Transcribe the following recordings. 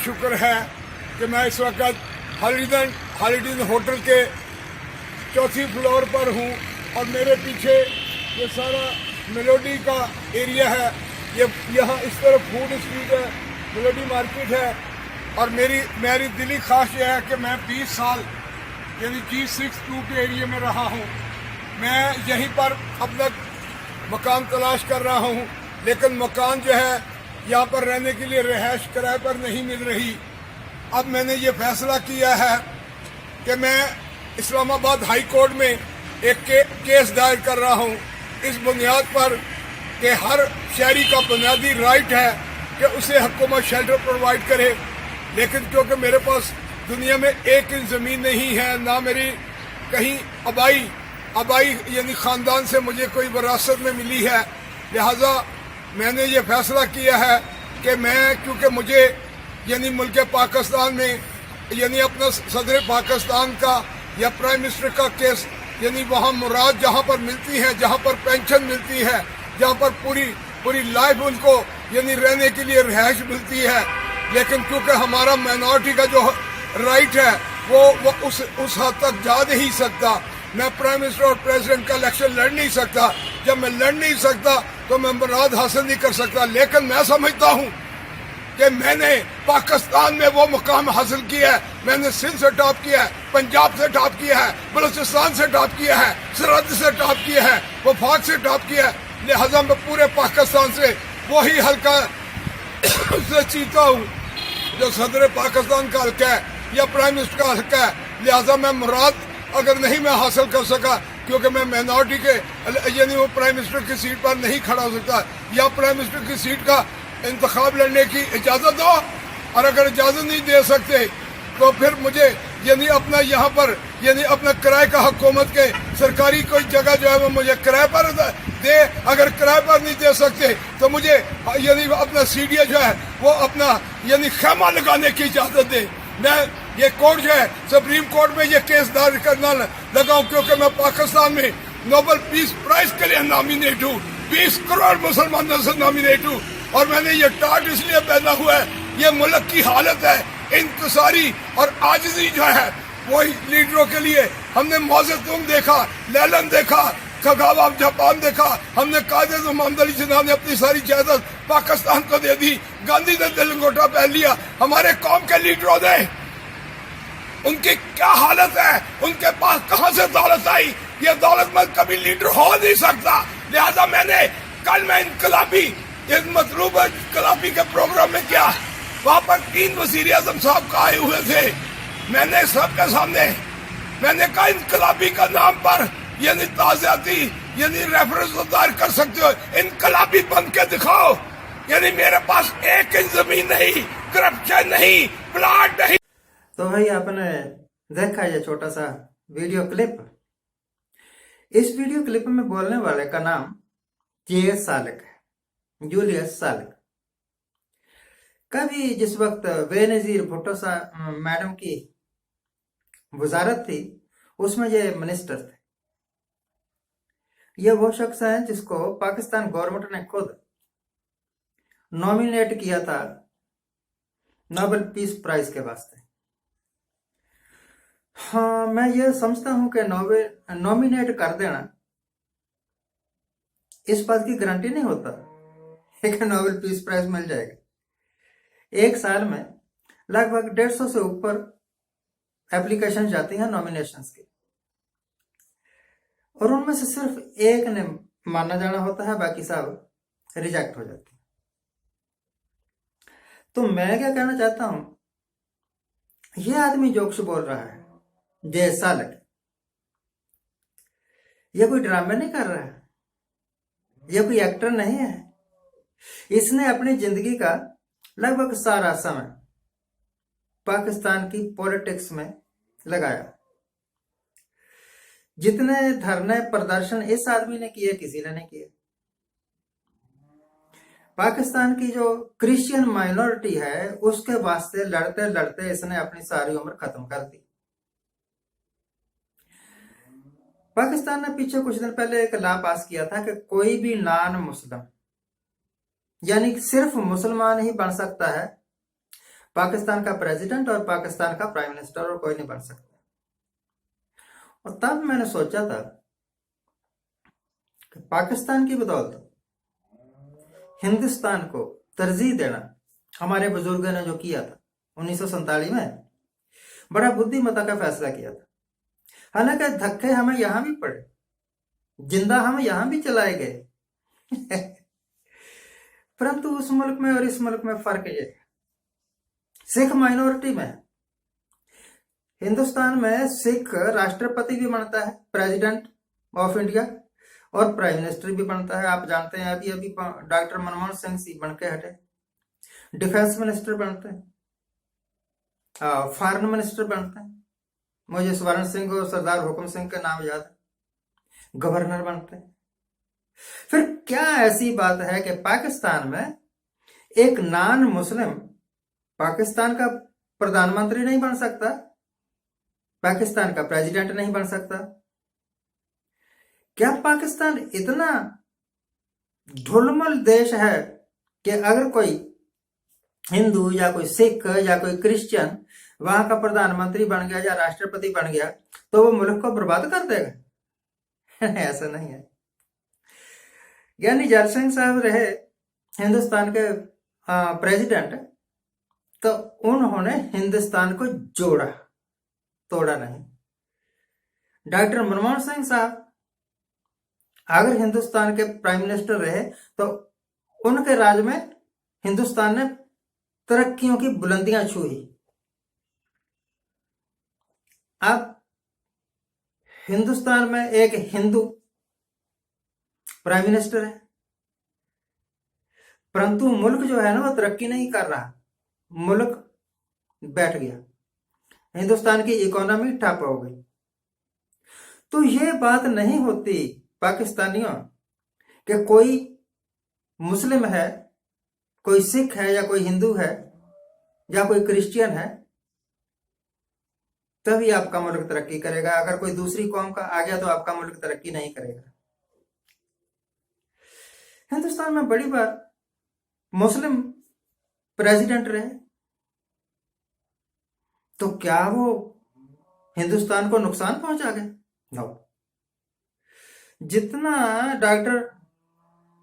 शुक्र है कि मैं इस वक्त हॉलीडे होटल के चौथी फ्लोर पर हूँ और मेरे पीछे ये सारा मेलोडी का एरिया है। ये यहाँ इस तरफ फूड स्ट्रीट है, मेलोडी मार्केट है। और मेरी दिली ख्वाहिश यह है कि मैं 20 साल यानी G62 के एरिया में रहा हूँ। मैं यहीं पर अपना मकान तलाश कर रहा हूँ, लेकिन मकान जो है यहाँ पर रहने के लिए रिहाइश किराए पर नहीं मिल रही। अब मैंने ये फैसला किया है कि मैं इस्लामाबाद हाई कोर्ट में एक केस दायर कर रहा हूँ, इस बुनियाद पर कि हर शहरी का बुनियादी राइट है कि उसे हुकूमत शेल्टर प्रोवाइड करे। लेकिन क्योंकि मेरे पास दुनिया में एक इंच ज़मीन नहीं है, ना मेरी कहीं आबाई यानी ख़ानदान से मुझे कोई विरासत में मिली है, लिहाजा मैंने ये फैसला किया है कि मैं, क्योंकि मुझे यानी मुल्क पाकिस्तान में यानी अपना सदर पाकिस्तान का या प्राइम मिनिस्टर का केस यानी वहाँ मुराद जहाँ पर मिलती है, जहाँ पर पेंशन मिलती है, जहाँ पर पूरी लाइफ उनको यानी रहने के लिए रिहाइश मिलती है, लेकिन क्योंकि हमारा माइनॉरिटी का जो राइट है वो उस हद तक जा नहीं सकता। मैं प्राइम मिनिस्टर और प्रेसिडेंट का इलेक्शन लड़ नहीं सकता। जब मैं लड़ नहीं सकता तो मैं मुराद हासिल नहीं कर सकता। लेकिन मैं समझता हूँ कि मैंने पाकिस्तान में वो मुकाम हासिल किया है। मैंने सिंध से टॉप किया है, पंजाब से टॉप किया है, बलूचिस्तान से टॉप किया है, सरहद से टॉप किया है, वफाक से टॉप किया है। लिहाजा मैं पूरे पाकिस्तान से वही हल्का से चीता हूँ जो सदर पाकिस्तान का हल्का है या प्राइम मिनिस्टर का हल्का है। लिहाजा मैं मुराद अगर नहीं मैं हासिल कर सका, क्योंकि मैं माइनॉरिटी के यानी वो प्राइम मिनिस्टर की सीट पर नहीं खड़ा हो सकता, या प्राइम मिनिस्टर की सीट का इंतखाब लड़ने की इजाज़त दो, और अगर इजाज़त नहीं दे सकते तो फिर मुझे यानी अपना यहाँ पर यानी अपना किराए का हुकूमत के सरकारी कोई जगह जो है वो मुझे किराए पर दे। अगर किराए पर नहीं दे सकते तो मुझे यानी अपना CDA जो है वो अपना यानी खेमा लगाने की इजाज़त दे। मैं ये कोर्ट जो है सुप्रीम कोर्ट में ये केस दायर करना लगाऊं, क्योंकि मैं पाकिस्तान में नोबेल पीस प्राइज के लिए नॉमिनेट हूँ, 20 करोड़ मुसलमानों से नॉमिनेट हूँ। और मैंने ये टाट इसलिए पहना हुआ है, ये मुल्क की हालत है, इंतसारी और आजिज़ी जो है वही लीडरों के लिए। हमने मौज़ेतुंग देखा, लैलन देखा, खगावा जापान देखा, हमने कायदे मोहम्मद अली जिन्ना ने अपनी सारी जायदाद पाकिस्तान को दे दी, गांधी ने दिल लंगोटा पहन लिया। हमारे कौम के लीडरों ने, उनकी क्या हालत है, उनके पास कहां से दौलत आई? ये दौलतमंद कभी लीडर हो नहीं सकता। लिहाजा मैंने कल मैं इनकलाबी मतलूब इनकलाबी के प्रोग्राम में किया, वहां पर 3 वज़ीर आज़म साहब का आए हुए थे। मैंने सबके सामने मैंने कहा इनकलाबी का नाम पर यानी ताज़ियाती यानी रेफरेंस दायर कर सकते हो, इनकलाबी बन के दिखाओ। यानी मेरे पास एक इंच जमीन नहीं, करप्शन नहीं, प्लाट नहीं। तो भाई आपने देखा ये छोटा सा वीडियो क्लिप। इस वीडियो क्लिप में बोलने वाले का नाम JS सालिक है, जूलियस सालिक। कभी जिस वक्त बेनजीर भुट्टो मैडम की वजारत थी उसमें ये मिनिस्टर थे। ये वो शख्स है जिसको पाकिस्तान गवर्नमेंट ने खुद नॉमिनेट किया था नोबेल पीस प्राइज के वास्ते। हाँ, मैं ये समझता हूं कि नॉमिनेट कर देना इस बात की गारंटी नहीं होता कि नोबेल पीस प्राइज मिल जाएगा। एक साल में लगभग 150 से ऊपर एप्लीकेशन जाती हैं नॉमिनेशंस की, और उनमें से सिर्फ एक ने माना जाना होता है, बाकी सब रिजेक्ट हो जाते हैं। तो मैं क्या कहना चाहता हूं, यह आदमी जो कुछ बोल रहा है JS सालिक, यह कोई ड्रामे नहीं कर रहा है, यह कोई एक्टर नहीं है। इसने अपनी जिंदगी का लगभग सारा समय पाकिस्तान की पॉलिटिक्स में लगाया। जितने धरने प्रदर्शन इस आदमी ने किए किसी ने नहीं किए। पाकिस्तान की जो क्रिश्चियन माइनॉरिटी है उसके वास्ते लड़ते लड़ते इसने अपनी सारी उम्र खत्म कर दी। पाकिस्तान ने पीछे कुछ दिन पहले एक लॉ पास किया था कि कोई भी नॉन मुस्लिम यानी सिर्फ मुसलमान ही बन सकता है पाकिस्तान का प्रेसिडेंट और पाकिस्तान का प्राइम मिनिस्टर, और कोई नहीं बन सकता। और तब मैंने सोचा था कि पाकिस्तान की बदौलत हिंदुस्तान को तरजीह देना हमारे बुजुर्गों ने जो किया था 1947 में, बड़ा बुद्धिमता का फैसला किया था। हालांकि धक्के हमें यहां भी पड़े, जिंदा हम यहां भी चलाए गए परंतु उस मुल्क में और इस मुल्क में फर्क ये, सिख माइनॉरिटी में। हिंदुस्तान में सिख राष्ट्रपति भी बनता है, प्रेसिडेंट ऑफ इंडिया, और प्राइम मिनिस्टर भी बनता है। आप जानते हैं अभी अभी डॉक्टर मनमोहन सिंह सी बन के हटे, डिफेंस मिनिस्टर बनते हैं, फॉरेन मिनिस्टर बनते हैं, मुझे स्वर्ण सिंह और सरदार हुकुम सिंह के नाम याद है, गवर्नर बनते हैं। फिर क्या ऐसी बात है कि पाकिस्तान में एक नॉन मुस्लिम पाकिस्तान का प्रधानमंत्री नहीं बन सकता, पाकिस्तान का प्रेसिडेंट नहीं बन सकता? क्या पाकिस्तान इतना ढुलमुल देश है कि अगर कोई हिंदू या कोई सिख या कोई क्रिश्चियन वहां का प्रधानमंत्री बन गया या राष्ट्रपति बन गया तो वो मुल्क को बर्बाद कर देगा? ऐसा नहीं है। यानी जैल सिंह साहब रहे हिंदुस्तान के प्रेसिडेंट, तो उन्होंने हिंदुस्तान को जोड़ा, तोड़ा नहीं। डॉक्टर मनमोहन सिंह साहब अगर हिंदुस्तान के प्राइम मिनिस्टर रहे तो उनके राज में हिंदुस्तान ने तरक्कियों की बुलंदियां छुई। अब हिंदुस्तान में एक हिंदू प्राइम मिनिस्टर है, परंतु मुल्क जो है ना वो तरक्की नहीं कर रहा, मुल्क बैठ गया, हिंदुस्तान की इकोनॉमी ठप हो गई। तो ये बात नहीं होती पाकिस्तानियों कि कोई मुस्लिम है, कोई सिख है या कोई हिंदू है या कोई क्रिश्चियन है तभी आपका मुल्क तरक्की करेगा। अगर कोई दूसरी कौम का आ गया तो आपका मुल्क तरक्की नहीं करेगा। हिंदुस्तान में बड़ी बार मुस्लिम प्रेसिडेंट रहे तो क्या वो हिंदुस्तान को नुकसान पहुंचा गए? नो। जितना डॉक्टर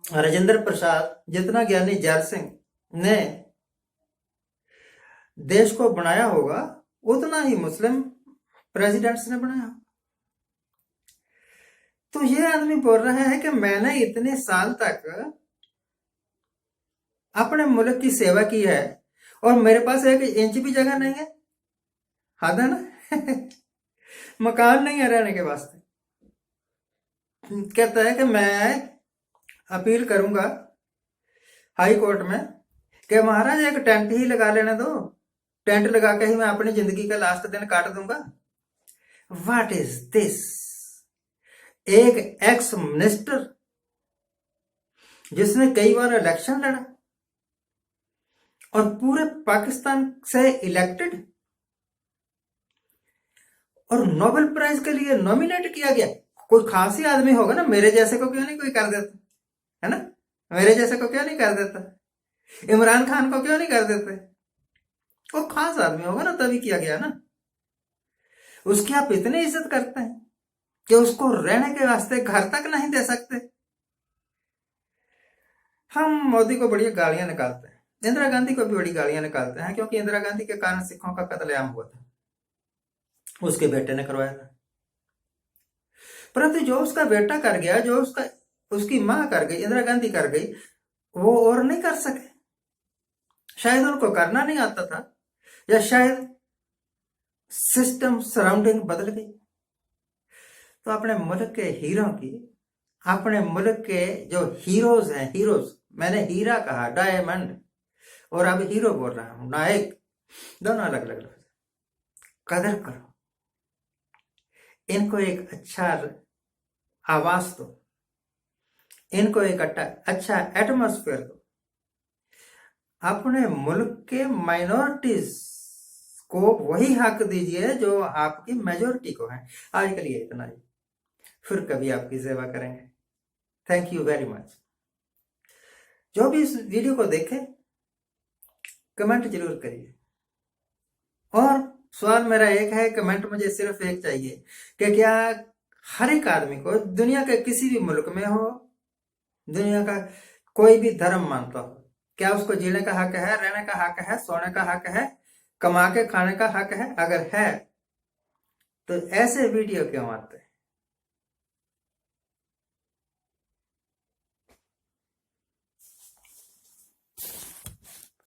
राजेंद्र प्रसाद, जितना ज्ञानी जैल सिंह ने देश को बनाया होगा उतना ही मुस्लिम प्रेसिडेंट्स ने बनाया। तो ये आदमी बोल रहा है कि मैंने इतने साल तक अपने मुल्क की सेवा की है और मेरे पास एक इंच भी जगह नहीं है, हद है ना मकान नहीं है रहने के वास्ते। कहता है कि मैं अपील करूंगा हाई कोर्ट में कि महाराज एक टेंट ही लगा लेने दो, टेंट लगा के ही मैं अपनी जिंदगी का लास्ट दिन काट दूंगा। What is this? एक एक्स मिनिस्टर जिसने कई बार इलेक्शन लड़ा और पूरे पाकिस्तान से इलेक्टेड और नोबेल प्राइज के लिए नॉमिनेट किया गया, कोई खास ही आदमी होगा ना, मेरे जैसे को क्यों नहीं कोई कर देता, है ना? मेरे जैसे को क्यों नहीं कर देता? इमरान खान को क्यों नहीं कर देते? वो खास आदमी होगा ना तभी किया गया ना। उसकी आप इतनी इज्जत करते हैं कि उसको रहने के वास्ते घर तक नहीं दे सकते। हम मोदी को बड़ी गालियां निकालते हैं, इंदिरा गांधी को भी बड़ी गालियां निकालते हैं, क्योंकि इंदिरा गांधी के कारण सिखों का कत्लेआम हुआ था, उसके बेटे ने करवाया था। परंतु जो उसका बेटा कर गया, जो उसकी मां कर गई, इंदिरा गांधी कर गई, वो और नहीं कर सके। शायद उनको करना नहीं आता था या शायद सिस्टम सराउंडिंग बदल गई। तो अपने मुल्क के हीरो की, अपने मुल्क के जो हीरोज हैं, हीरोज मैंने हीरा कहा, डायमंड, और अब हीरो बोल रहा हूं, नायक, दोनों अलग अलग लफ्ज। कदर करो, इनको एक अच्छा आवाज दो, इनको एक अच्छा एटमॉस्फेयर दो। अपने मुल्क के माइनॉरिटीज को वही हक दीजिए जो आपकी मेजोरिटी को है। आज के लिए इतना ही, फिर कभी आपकी सेवा करेंगे। Thank you very much. जो भी इस वीडियो को देखे कमेंट जरूर करिए। और सवाल मेरा एक है, कमेंट मुझे सिर्फ एक चाहिए कि क्या हर एक आदमी को, दुनिया के किसी भी मुल्क में हो, दुनिया का कोई भी धर्म मानता हो, क्या उसको जीने का हक है, रहने का हक है, सोने का हक है, कमा के खाने का हक है? अगर है तो ऐसे वीडियो क्यों आते हैं?